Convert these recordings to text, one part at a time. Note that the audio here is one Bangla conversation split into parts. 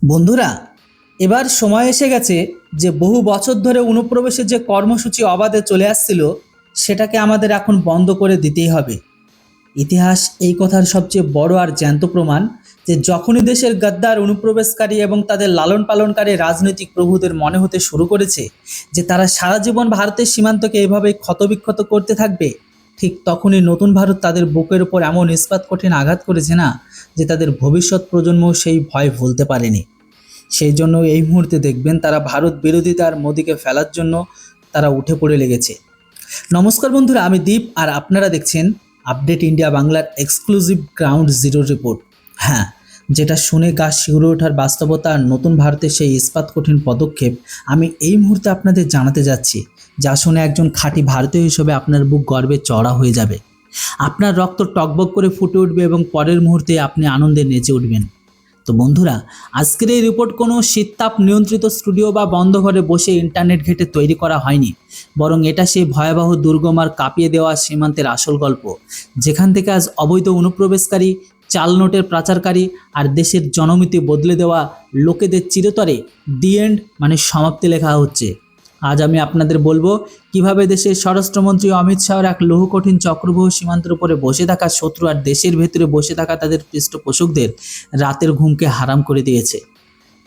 বন্ধুরা, এবার সময় এসে গেছে যে বহু বছর ধরে অনুপ্রবেশের যে কর্মসূচি অবাধে চলে আসছিল সেটাকে আমাদের এখন বন্ধ করে দিতেই হবে। ইতিহাস এই কথার সবচেয়ে বড় আর জ্যান্ত প্রমাণ যে যখনই দেশের গদ্দার অনুপ্রবেশকারী এবং তাদের লালন পালনকারী রাজনৈতিক প্রভুদের মনে হতে শুরু করেছে যে তারা সারা জীবন ভারতের সীমান্তকে এভাবেই ক্ষতবিক্ষত করতে থাকবে, ঠিক তখনই নতুন ভারত তাদের বুকের উপর এমন ইস্পাত কঠিন আঘাত করেছে না যে তাদের ভবিষ্যৎ প্রজন্ম সেই ভয় ভুলতে পারেনি। সেই জন্য এই মুহূর্তে দেখবেন তারা ভারত বিরোধিতা আর মোদিকে ফেলার জন্য তারা উঠে পড়ে লেগেছে। নমস্কার বন্ধুরা, আমি দীপ আর আপনারা দেখছেন আপডেট ইন্ডিয়া বাংলার এক্সক্লুসিভ গ্রাউন্ড জিরো রিপোর্ট। হ্যাঁ, যেটা শুনে গা শিউরে ওঠার বাস্তবতা আর নতুন ভারতের সেই ইস্পাত কঠিন পদক্ষেপ আমি এই মুহূর্তে আপনাদের জানাতে যাচ্ছি, যা শুনে একজন খাঁটি ভারতীয় হিসেবে আপনার বুক গর্বে চড়া হয়ে যাবে। আপনার রক্ত টকবক করে ফুটে উঠবে এবং পরের মুহূর্তে আপনি আনন্দে নেচে উঠবেন। তো বন্ধুরা, আজকের এই রিপোর্ট কোনো শীততাপ নিয়ন্ত্রিত স্টুডিও বা বন্ধ ঘরে বসে ইন্টারনেট ঘেঁটে তৈরি করা হয়নি, বরং এটা সেই ভয়াবহ দুর্গম আর কাঁপিয়ে দেওয়া সীমান্তের আসল গল্প, যেখান থেকে আজ অবৈধ অনুপ্রবেশকারী, চাল নোটের পাচারকারী আর দেশের জনমিতি বদলে দেওয়া লোকেদের চিরতরে দি এন্ড মানে সমাপ্তি লেখা হচ্ছে। আজ আমি আপনাদের বলবো কিভাবে দেশের স্বরাষ্ট্রমন্ত্রী অমিত শাহর এক লৌহকঠিন চক্রব্যূহ সীমান্তের উপরে বসে থাকা শত্রু আর দেশের ভেতরে বসে থাকা তাদের পৃষ্ঠপোষকদের রাতের ঘুমকে হারাম করে দিয়েছে।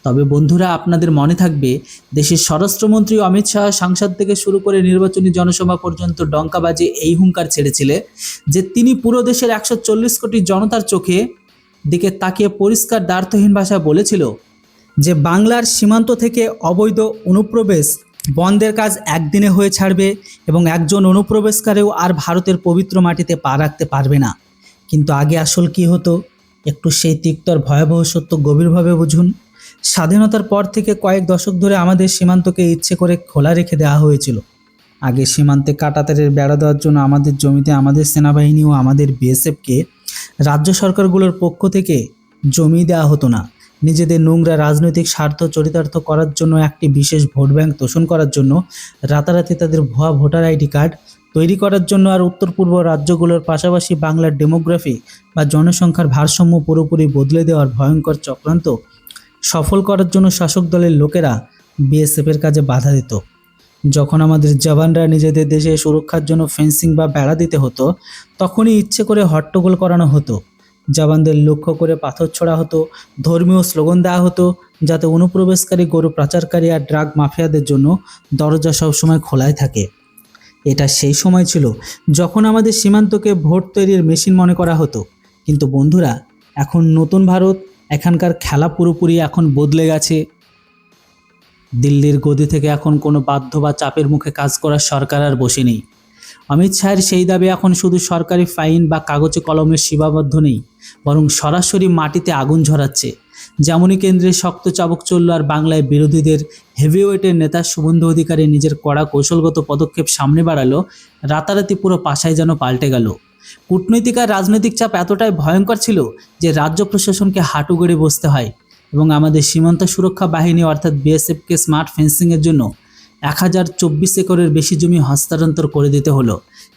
তবে বন্ধুরা, আপনাদের মনে থাকবে দেশের স্বরাষ্ট্রমন্ত্রী অমিত শাহ সাংসদ থেকে শুরু করে নির্বাচনী জনসভা পর্যন্ত ডঙ্কা বাজে এই হুঙ্কার ছেড়েছিলেন যে তিনি পুরো দেশের 140 কোটি জনতার চোখে দিকে তাকিয়ে পরিষ্কার দ্বার্থহীন ভাষায় বলেছিল যে বাংলার সীমান্ত থেকে অবৈধ অনুপ্রবেশ বন্ধের কাজ একদিনে হয়ে ছাড়বে এবং একজন অনুপ্রবেশকারীও আর ভারতের পবিত্র মাটিতে পা রাখতে পারবে না। কিন্তু আগে আসল কি হতো, একটু সেই তিক্তর ভয়াবহ সত্য গভীরভাবে বুঝুন। স্বাধীনতার পর থেকে কয়েক দশক ধরে আমাদের সীমান্তকে ইচ্ছে করে খোলা রেখে দেওয়া হয়েছিল। আগে সীমান্তে কাঁটাতারের বেড়া দেওয়ার জন্য আমাদের জমিতে আমাদের সেনাবাহিনী ও আমাদের বিএসএফকে রাজ্য সরকারগুলোর পক্ষ থেকে জমি দেওয়া হতো না। নিজেদের নোংরা রাজনৈতিক স্বার্থ চরিতার্থ করার জন্য, একটি বিশেষ ভোট ব্যাংক তোষণ করার জন্য, রাতারাতি তাদের ভুয়া ভোটার আইডি কার্ড তৈরি করার জন্য আর উত্তর পূর্ব রাজ্যগুলোর পাশাপাশি বাংলার ডেমোগ্রাফি বা জনসংখ্যার ভারসাম্য পুরোপুরি বদলে দেওয়ার ভয়ঙ্কর চক্রান্ত সফল করার জন্য শাসক দলের লোকেরা বিএসএফের কাজে বাধা দিত। যখন আমাদের জওয়ানরা নিজেদের দেশে সুরক্ষার জন্য ফেন্সিং বা বেড়া দিতে হতো, তখনই ইচ্ছে করে হট্টগোল করানো হতো। জওয়ানদের লক্ষ্য করে পাথর ছোড়া হতো, ধর্মীয় স্লোগান দেওয়া হতো, যাতে অনুপ্রবেশকারী, গরু পাচারকারী আর ড্রাগ মাফিয়াদের জন্য দরজা সবসময় খোলাই থাকে। এটা সেই সময় ছিল যখন আমাদের সীমান্তকে ভোট তৈরির মেশিন মনে করা হতো। কিন্তু বন্ধুরা, এখন নতুন ভারত, এখানকার খেলা পুরোপুরি এখন বদলে গেছে। দিল্লির গদি থেকে এখন কোনো বাধ্য বা চাপের মুখে কাজ করার সরকার আর বসে নেই। অমিত শাহের সেই দাবি এখন শুধু সরকারি ফাইন বা কাগজে কলমের সীমাবদ্ধ নেই, বরং সরাসরি মাটিতে আগুন ঝরাচ্ছে। যেমনই কেন্দ্রে শক্ত চাবুক চলল আর বাংলায় বিরোধীদের হেভিওয়েটের নেতা শুভেন্দু অধিকারী নিজের কড়া কৌশলগত পদক্ষেপ সামনে বাড়ালো, রাতারাতি পুরো পাশাই যেন পাল্টে গেল। কূটনৈতিক আর রাজনৈতিক চাপ এতটাই ভয়ঙ্কর ছিল যে রাজ্য প্রশাসনকে হাঁটু গেড়ে বসতে হয় এবং আমাদের সীমান্ত সুরক্ষা বাহিনী অর্থাৎ বিএসএফকে স্মার্ট ফেন্সিংয়ের জন্য 1024 একরের বেশি জমি হস্তান্তর করে দিতে হলো।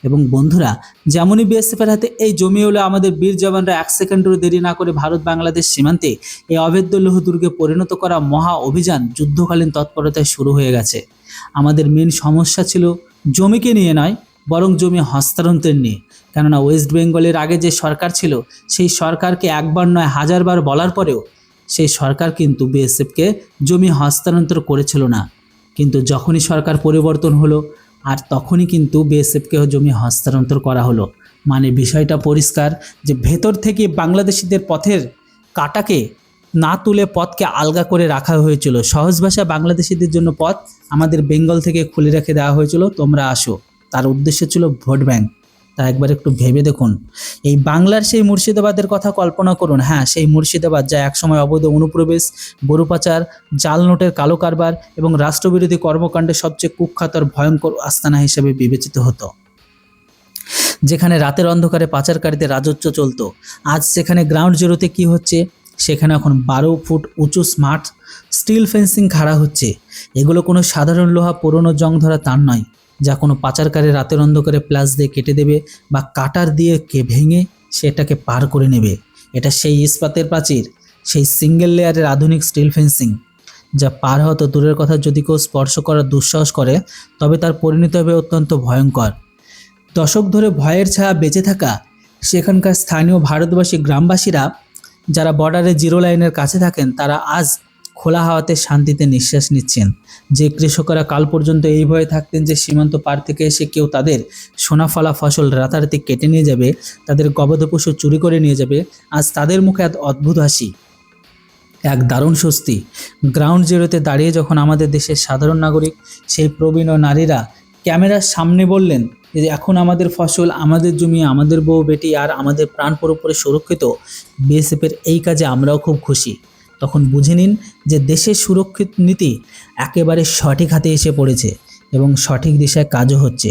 এবং বন্ধুরা, যেমনই বিএসএফের হাতে এই জমি হলো, আমাদের বীর জওয়ানরা 1 সেকেন্ডেরও দেরি না করে ভারত বাংলাদেশ সীমান্তে এই অভেদ্য লৌহদুর্গে পরিণত করা মহা অভিযান যুদ্ধকালীন তৎপরতায় শুরু হয়ে গেছে। আমাদের মেন সমস্যা ছিল জমিকে নিয়ে নয়, বরং জমি হস্তান্তর নিয়ে। কেননা ওয়েস্ট বেঙ্গলের আগে যে সরকার ছিল, সেই সরকারকে একবার নয় হাজারবার বলার পরেও সেই সরকার কিন্তু বিএসএফকে জমি হস্তান্তর করেছিল না। কিন্তু যখনই সরকার পরিবর্তন হলো আর তখনই কিন্তু বিএসএফকেও জমি হস্তান্তর করা হলো। মানে বিষয়টা পরিষ্কার যে ভেতর থেকে বাংলাদেশিদের পথের কাটাকে না তুলে পথকে আলগা করে রাখা হয়েছিল। সহজ ভাষা, বাংলাদেশিদের জন্য পথ আমাদের বেঙ্গল থেকে খুলে রেখে দেওয়া হয়েছিল, তোমরা আসো। তার উদ্দেশ্য ছিল ভোট ব্যাংক। তা একবার একটু ভেবে দেখুন, এই বাংলার সেই মুর্শিদাবাদের কথা কল্পনা করুন। হ্যাঁ, সেই মুর্শিদাবাদ যা একসময় অবৈধ অনুপ্রবেশ, গরু পাচার, জাল নোটের কালো কারবার এবং রাষ্ট্রবিরোধী কর্মকাণ্ডের সবচেয়ে কুখ্যাত আর ভয়ঙ্কর আস্তানা হিসেবে বিবেচিত হতো, যেখানে রাতের অন্ধকারে পাচারকারীদের রাজত্ব চলত। আজ সেখানে গ্রাউন্ড জিরোতে কি হচ্ছে, সেখানে এখন 12 ফুট উঁচু স্মার্ট স্টিল ফেন্সিং খাড়া হচ্ছে। এগুলো কোনো সাধারণ লোহা পুরনো জং ধরা তার নয়, যা কোনো পাচারকারী রাতের অন্ধকারে প্লাস দিয়ে কেটে দেবে বা কাটার দিয়ে ভেঙে সেটাকে পার করে নেবে। এটা সেই ইস্পাতের প্রাচীর সেই সিঙ্গেল লেয়ারের আধুনিক স্টিল ফেন্সিং, যা পার হওয়া তো দূরের কথা, যদি কেউ স্পর্শ করার দুঃসাহস করে তবে তার পরিণতি হবে অত্যন্ত ভয়ঙ্কর। দশক ধরে ভয়ের ছায়া বেঁচে থাকা সেখানকার স্থানীয় ভারতবাসী গ্রামবাসীরা যারা বর্ডারে জিরো লাইনের কাছে থাকেন, তারা আজ খোলা হাওয়াতে শান্তিতে নিঃশ্বাস নিচ্ছেন। যে কৃষকরা কাল পর্যন্ত এই ভয়ে থাকতেন যে সীমান্ত পার থেকে এসে কেউ তাদের সোনাফলা ফসল রাতারাতি কেটে নিয়ে যাবে, তাদের গবাদি পশু চুরি করে নিয়ে যাবে, আজ তাদের মুখে এক অদ্ভুত হাসি, এক দারুণ স্বস্তি। গ্রাউন্ড জিরোতে দাঁড়িয়ে যখন আমাদের দেশের সাধারণ নাগরিক, সেই প্রবীণ ও নারীরা ক্যামেরার সামনে বললেন যে এখন আমাদের ফসল, আমাদের জমি, আমাদের বউ বেটি আর আমাদের প্রাণ পুরোপুরি সুরক্ষিত, বিএসএফের এই কাজে আমরাও খুব খুশি, তখন বুঝে নিন যে দেশের সুরক্ষিত নীতি একেবারে সঠিক হাতে এসে পড়েছে এবং সঠিক দিশায় কাজও হচ্ছে।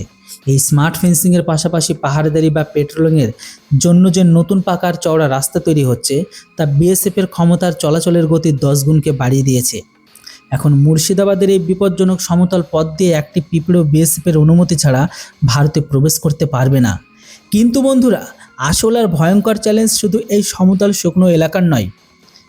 এই স্মার্ট ফেন্সিংয়ের পাশাপাশি পাহাড়েদারি বা পেট্রোলিংয়ের জন্য যে নতুন পাকার চওড়া রাস্তা তৈরি হচ্ছে, তা বিএসএফের ক্ষমতার চলাচলের গতি 10 গুণকে বাড়িয়ে দিয়েছে। এখন মুর্শিদাবাদের এই বিপজ্জনক সমতল পথ দিয়ে একটি পিঁপড়েও বিএসএফের অনুমতি ছাড়া ভারতে প্রবেশ করতে পারবে না। কিন্তু বন্ধুরা, আসল আর ভয়ঙ্কর চ্যালেঞ্জ শুধু এই সমতল শুকনো এলাকার নয়।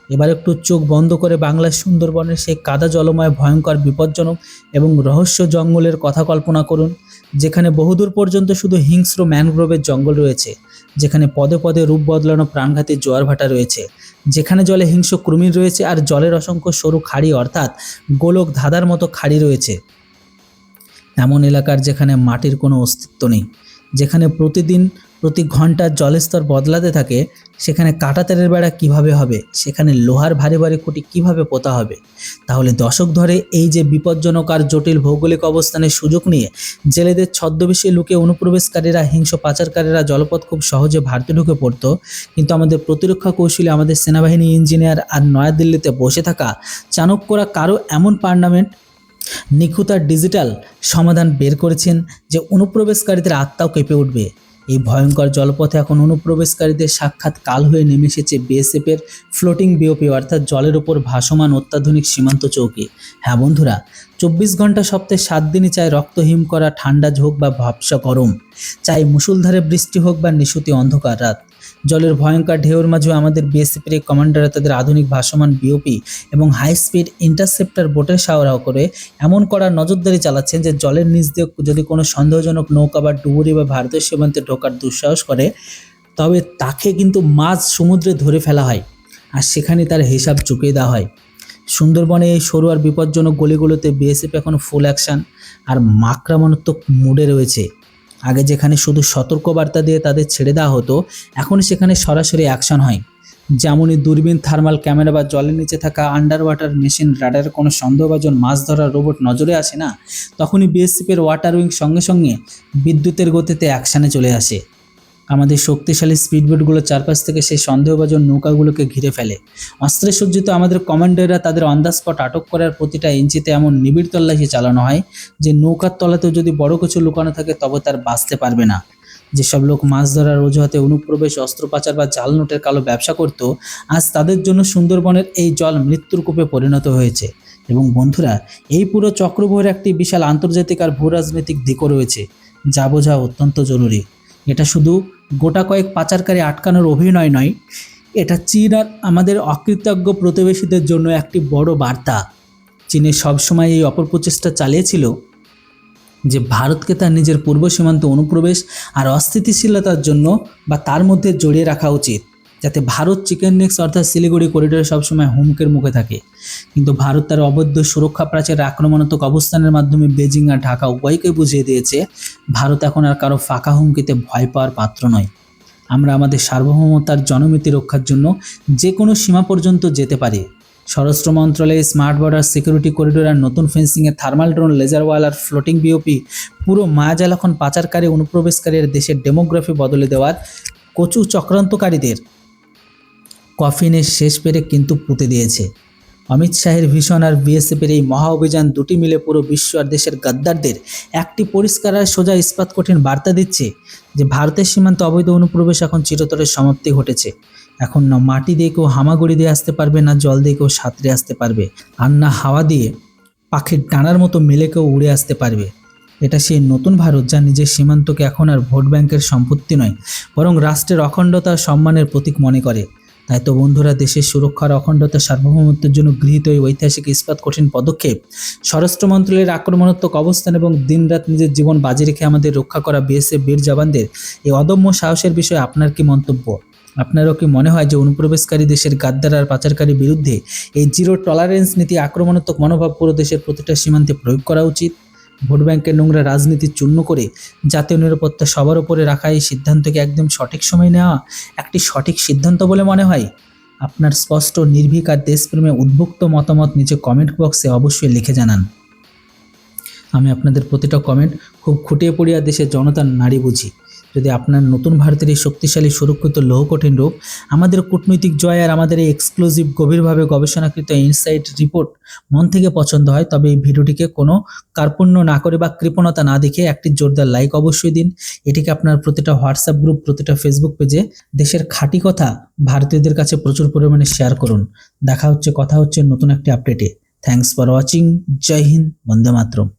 এবার একটু চোখ বন্ধ করে বাংলার সুন্দরবনের সেই কাদা জলময়, ভয়ঙ্কর, বিপজ্জনক এবং রহস্য জঙ্গলের কথা কল্পনা করুন, যেখানে বহুদূর পর্যন্ত শুধু হিংস্র ম্যানগ্রোভের জঙ্গল রয়েছে, যেখানে পদে পদে রূপ বদলানো প্রাণঘাতী জোয়ার ভাটা রয়েছে, যেখানে জলে হিংস্র কুমির রয়েছে আর জলের অসংখ্য সরু খাড়ি অর্থাৎ গোলক ধাঁধার মতো খাড়ি রয়েছে। এমন এলাকার যেখানে মাটির কোনো অস্তিত্ব নেই, যেখানে প্রতিদিন প্রতি ঘন্টা জলের স্তর বদলাতে থাকে, সেখানে কাঁটাতারের বেড়া কিভাবে হবে, সেখানে লোহার ভারী ভারী খুঁটি কিভাবে পোতা হবে। তাহলে দশক ধরে এই যে বিপজ্জনক আর জটিল ভৌগোলিক অবস্থানের সুযোগ নিয়ে জেলেদের ছদ্মবেশে লুকিয়ে অনুপ্রবেশকারীরা, হিংস্র পাচারকারীরা জলপথ খুব সহজে ভারতে ঢুকে পড়তো, কিন্তু আমাদের প্রতিরক্ষা কৌশলী, আমাদের সেনাবাহিনী, ইঞ্জিনিয়ার আর নয়াদিল্লিতে বসে থাকা চাণক্যরা কারো এমন পার্লামেন্ট নিখুঁত আর ডিজিটাল সমাধান বের করেছেন যে অনুপ্রবেশকারীদের আত্মাও কেঁপে উঠবে। এই ভয়ঙ্কর জলপথে এখন অনুপ্রবেশকারীদের সাক্ষাৎ কাল হয়ে নেমে এসেছে বিএসএফের ফ্লোটিং বিওপি, অর্থাৎ জলের ওপর ভাসমান অত্যাধুনিক সীমান্ত চৌকি। হ্যাঁ বন্ধুরা, 24 ঘন্টা সপ্তাহে 7 দিনই, চাই রক্ত হিম করা ঠান্ডা হোক বা ভ্যাপসা গরম, চাই মুষলধারে বৃষ্টি হোক বা নিশুতি অন্ধকার রাত, জলের ভয়ঙ্কর ঢেউর মাঝেও আমাদের বিএসএফের এই কমান্ডাররা তাদের আধুনিক ভাসমান বিওপি এবং হাই স্পিড ইন্টারসেপ্টার বোটের সরবরাহ করে এমন করা নজরদারি চালাচ্ছেন যে জলের নিচ দিয়ে যদি কোনো সন্দেহজনক নৌকা বা ডুবুরি বা ভারতীয় সীমান্তে ঢোকার দুঃসাহস করে, তবে তাকে কিন্তু মাঝ সমুদ্রে ধরে ফেলা হয় আর সেখানে তার হিসাব চুকিয়ে দেওয়া হয়। সুন্দরবনে এই সরু আর বিপজ্জনক গলিগুলোতে বিএসএফ এখন ফুল অ্যাকশন আর আক্রমণাত্মক মুডে রয়েছে। আগে যেখানে শুধু সতর্কবার্তা দিয়ে তাদের ছেড়ে দেওয়া হতো, এখন সেখানে সরাসরি অ্যাকশন হয়। যেমনই দূরবীন, থার্মাল ক্যামেরা বা জলের নিচে থাকা আন্ডার ওয়াটার মেশিন, রাডারের কোনো সন্দেহভাজন মাছ ধরার রোবট নজরে আসে না, তখনই বিএসএফের ওয়াটার উইং সঙ্গে সঙ্গে বিদ্যুতের গতিতে অ্যাকশানে চলে আসে। আমাদের শক্তিশালী স্পিডবোটগুলো চারপাশ থেকে সেই সন্দেহভাজন নৌকাগুলোকে ঘিরে ফেলে। অস্ত্রে সজ্জিত আমাদের কমান্ডাররা তাদের অন দ্য স্পট আটক করার প্রতিটা ইঞ্চিতে এমন নিবিড় তল্লাশি চালানো হয় যে নৌকার তলাতেও যদি বড় কিছু লুকানো থাকে তবে তার বাঁচতে পারবে না। যেসব লোক মাছ ধরার অজুহাতে অনুপ্রবেশ, অস্ত্র পাচার বা জাল নোটের কালো ব্যবসা করত, আজ তাদের জন্য সুন্দরবনের এই জল মৃত্যুর কূপে পরিণত হয়েছে। এবং বন্ধুরা, এই পুরো চক্রব্যূহের একটি বিশাল আন্তর্জাতিক আর ভূ রাজনৈতিক দিকও রয়েছে, যা বোঝা অত্যন্ত জরুরি। এটা শুধু গোটা কয়েক পাচারকারী আটকানোর অভিনয় নয়, এটা চীন আর আমাদের অকৃতজ্ঞ প্রতিবেশীদের জন্য একটি বড় বার্তা। চীনে সবসময় এই অপপ্রচেষ্টা চালিয়েছিল যে ভারতকে তার নিজের পূর্ব সীমান্ত অনুপ্রবেশ আর অস্থিতিশীলতার জন্য বা তার মধ্যে জড়িয়ে রাখা উচিত, যাতে ভারত চিকেন নেক্স অর্থাৎ শিলিগুড়ি করিডোরে সবসময় হুমকির মুখে থাকে। কিন্তু ভারত তার অবৈধ সুরক্ষা প্রাচীরের আক্রমণাত্মক অবস্থানের মাধ্যমে বেজিং আর ঢাকা উভয়কে বুঝিয়ে দিয়েছে ভারত এখন আর কারো ফাঁকা হুমকিতে ভয় পাওয়ার পাত্র নয়। আমরা আমাদের সার্বভৌমতার জনমিতি রক্ষার জন্য যে কোনো সীমা পর্যন্ত যেতে পারি। স্বরাষ্ট্র মন্ত্রণালয়ে স্মার্ট বর্ডার সিকিউরিটি করিডোর আর নতুন ফেন্সিংয়ে থার্মাল ড্রোন, লেজার ওয়াল আর ফ্লোটিং বিওপি পুরো মায়াজাল এখন পাচারকারী, অনুপ্রবেশকারীর দেশের ডেমোগ্রাফি বদলে দেওয়ার কচু চক্রান্তকারীদের কফিনের শেষ পেরে কিন্তু পুঁতে দিয়েছে। অমিত শাহের ভিশন আর বিএসএফের এই মহা অভিযান দুটি মিলে পুরো বিশ্ব আর দেশের গাদ্দারদের একটি পরিষ্কার আর সোজা ইস্পাত কঠিন বার্তা দিচ্ছে যে ভারতের সীমান্তে অবৈধ অনুপ্রবেশ এখন চিরতরের সমাপ্তি ঘটেছে। এখন না মাটি দিয়ে কেউ হামাগুড়ি দিয়ে আসতে পারবে, না জল দিয়ে কেউ সাঁতরে আসতে পারবে, আর না হাওয়া দিয়ে পাখির ডানার মতো মেলে কেউ উড়ে আসতে পারবে। এটা সেই নতুন ভারত যা নিজের সীমান্তকে এখন আর ভোট ব্যাংকের সম্পত্তি নয়, বরং রাষ্ট্রের অখণ্ডতা আর সম্মানের প্রতীক মনে করে। তাই তো বন্ধুরা, দেশের সুরক্ষার অখণ্ডতা সার্বভৌমত্বের জন্য গৃহীত এই ঐতিহাসিক ইস্পাত কঠিন পদক্ষেপ, স্বরাষ্ট্র মন্ত্রণালয়ের আক্রমণাত্মক অবস্থান এবং দিনরাত নিজের জীবন বাজি রেখে আমাদের রক্ষা করা বিএসএফ বীর জওয়ানদের এই অদম্য সাহসের বিষয়ে আপনার কি মন্তব্য? আপনারও কি মনে হয় যে অনুপ্রবেশকারী দেশের গাদ্দার আর পাচারকারী বিরুদ্ধে এই জিরো টলারেন্স নীতি, আক্রমণাত্মক মনোভাব পুরো দেশের প্রতিটা সীমান্তে প্রয়োগ করা উচিত? ভোট ব্যাংকের নোংরা রাজনীতি চূর্ণ করে জাতীয় নিরাপত্তা সবার উপরে রাখা এই সিদ্ধান্তকে একদম সঠিক সময় নেওয়া একটি সঠিক সিদ্ধান্ত বলে মনে হয়? আপনার স্পষ্ট, নির্ভীক আর দেশপ্রেমে উদ্বুদ্ধ মতামত নিচে কমেন্ট বক্সে অবশ্যই লিখে জানান। আমি আপনাদের প্রতিটা কমেন্ট খুব খুঁটিয়ে পড়িয়া দেশের জনতার নাড়ি বুঝি। যদি আপনার নতুন ভারতের এই শক্তিশালী সুরক্ষিত লৌহ কঠিন রূপ, আমাদের কূটনৈতিক জয় আর আমাদের এই এক্সক্লুসিভ গভীরভাবে গবেষণাকৃত ইনসাইট রিপোর্ট মন থেকে পছন্দ হয়, তবে এই ভিডিওটিকে কোনো কার্পণ্য না করে বা কৃপণতা না দেখে একটি জোরদার লাইক অবশ্যই দিন। এটিকে আপনার প্রতিটা হোয়াটসঅ্যাপ গ্রুপ, প্রতিটা ফেসবুক পেজে দেশের খাঁটি কথা ভারতীয়দের কাছে প্রচুর পরিমাণে শেয়ার করুন। কথা হচ্ছে নতুন একটি আপডেটে। Thanks for watching. Jai Hind, Vande Mataram.